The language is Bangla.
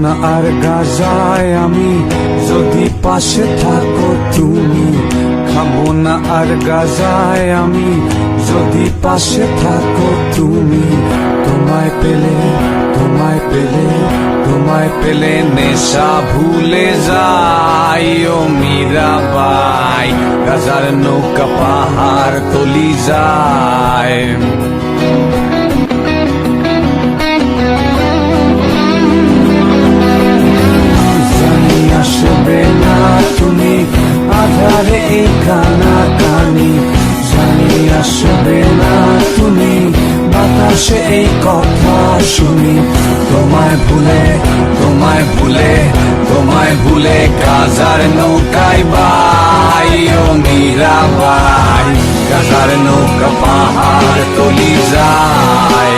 না আর গাজায় আমি যদি পাশে থাকো তুমি, খাবো না আর গাজায় আমি যদি পাশে থাকো তুমি। তোমায় পেলে, তোমায় পেলে, তোমায় পেলে নেশা ভুলে যাই ও মীরাবাই, গাজার নৌকা পাহাড় তলি যায়। জানি আসবে না তুমি আধারে এই কানাকানি, জানি আসবে না তুমি বাতাসে এই কথা শুনি। তোমায় ভুলে, তোমায় ভুলে, তোমায় ভুলে গাজার নৌকায় বাই ও মীরাবাই, গাজার নৌকা পাহাড় তলি যায়।